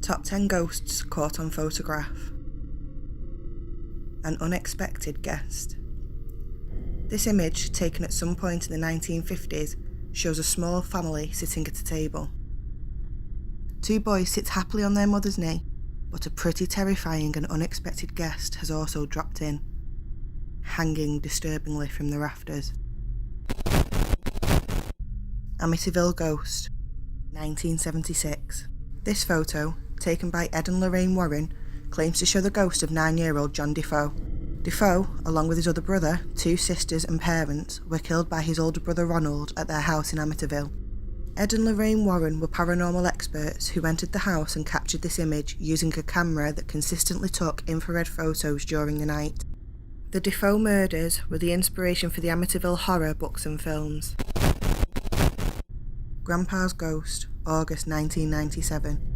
Top 10 ghosts caught on photograph. An unexpected guest. This image, taken at some point in the 1950s, shows a small family sitting at a table. Two boys sit happily on their mother's knee, but a pretty terrifying and unexpected guest has also dropped in, hanging disturbingly from the rafters. Amityville Ghost, 1976. This photo, taken by Ed and Lorraine Warren, claims to show the ghost of 9-year-old John Defoe. Defoe, along with his other brother, two sisters and parents, were killed by his older brother Ronald at their house in Amityville. Ed and Lorraine Warren were paranormal experts who entered the house and captured this image using a camera that consistently took infrared photos during the night. The Defoe murders were the inspiration for the Amityville horror books and films. Grandpa's Ghost, August 1997.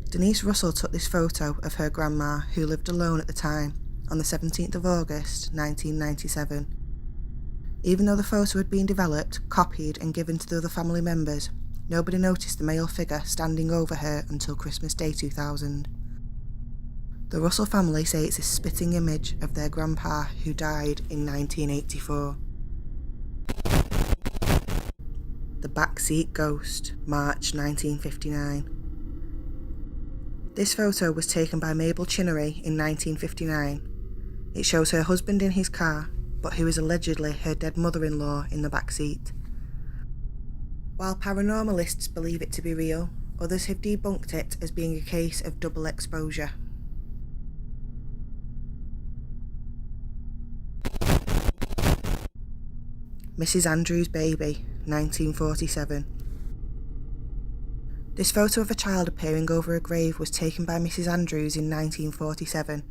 Denise Russell took this photo of her grandma, who lived alone at the time, on the 17th of August 1997. Even though the photo had been developed, copied and given to the other family members, nobody noticed the male figure standing over her until Christmas Day 2000. The Russell family say it's a spitting image of their grandpa who died in 1984. The Backseat Ghost, March 1959. This photo was taken by Mabel Chinnery in 1959. It shows her husband in his car, but who is allegedly her dead mother-in-law in the back seat. While paranormalists believe it to be real, others have debunked it as being a case of double exposure. Mrs. Andrews' Baby, 1947. This photo of a child appearing over a grave was taken by Mrs. Andrews in 1947.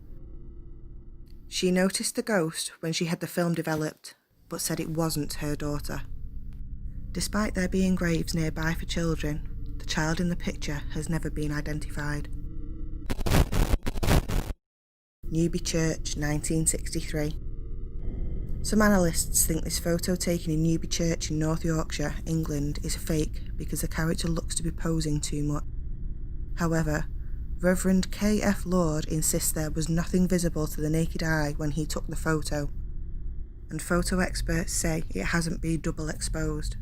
She noticed the ghost when she had the film developed, but said it wasn't her daughter. Despite there being graves nearby for children, the child in the picture has never been identified. Newbie Church, 1963. Some analysts think this photo taken in Newbie Church in North Yorkshire, England, is fake because the character looks to be posing too much. However, Reverend K.F. Lord insists there was nothing visible to the naked eye when he took the photo, and photo experts say it hasn't been double exposed.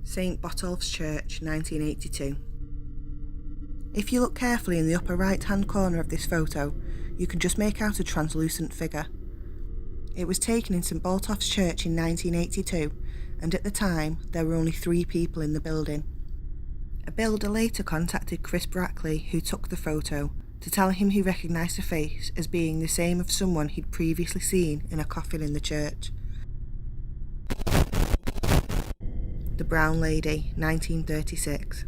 St. Botolphs Church, 1982. If you look carefully in the upper right-hand corner of this photo, you can just make out a translucent figure. It was taken in St. Botolphs Church in 1982, and at the time there were only 3 people in the building. A builder later contacted Chris Brackley, who took the photo, to tell him he recognised the face as being the same of someone he'd previously seen in a coffin in the church. The Brown Lady, 1936.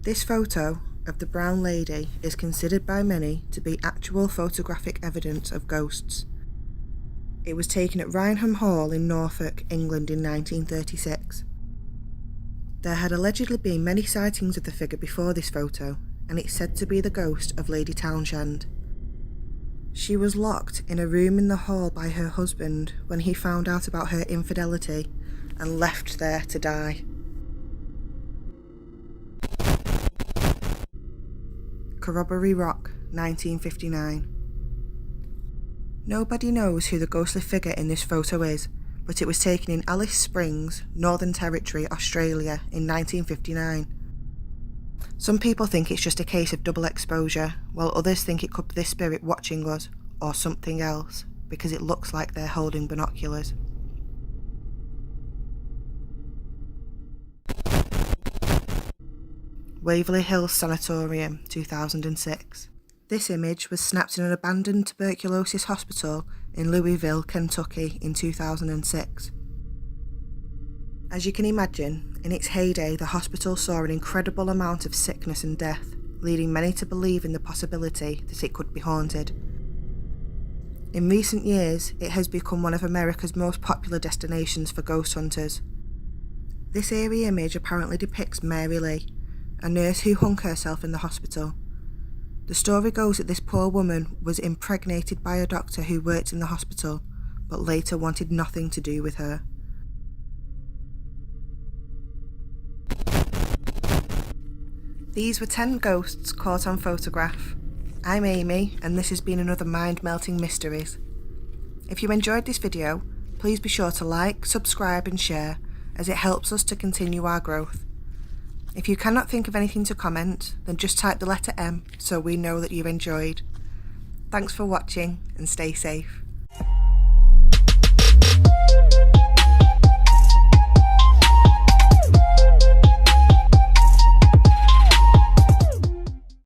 This photo of the Brown Lady is considered by many to be actual photographic evidence of ghosts. It was taken at Ryneham Hall in Norfolk, England in 1936. There had allegedly been many sightings of the figure before this photo, and it's said to be the ghost of Lady Townshend. She was locked in a room in the hall by her husband when he found out about her infidelity and left there to die. Corroboree Rock, 1959. Nobody knows who the ghostly figure in this photo is, but it was taken in Alice Springs, Northern Territory, Australia in 1959. Some people think it's just a case of double exposure, while others think it could be the spirit watching us, or something else, because it looks like they're holding binoculars. Waverly Hills Sanatorium, 2006. This image was snapped in an abandoned tuberculosis hospital in Louisville, Kentucky in 2006. As you can imagine, in its heyday the hospital saw an incredible amount of sickness and death, leading many to believe in the possibility that it could be haunted. In recent years, it has become one of America's most popular destinations for ghost hunters. This eerie image apparently depicts Mary Lee, a nurse who hung herself in the hospital. The story goes that this poor woman was impregnated by a doctor who worked in the hospital, but later wanted nothing to do with her. These were 10 ghosts caught on photograph. I'm Amy, and this has been another Mind-Melting Mysteries. If you enjoyed this video, please be sure to like, subscribe and share, as it helps us to continue our growth. If you cannot think of anything to comment, then just type the letter M so we know that you've enjoyed. Thanks for watching and stay safe.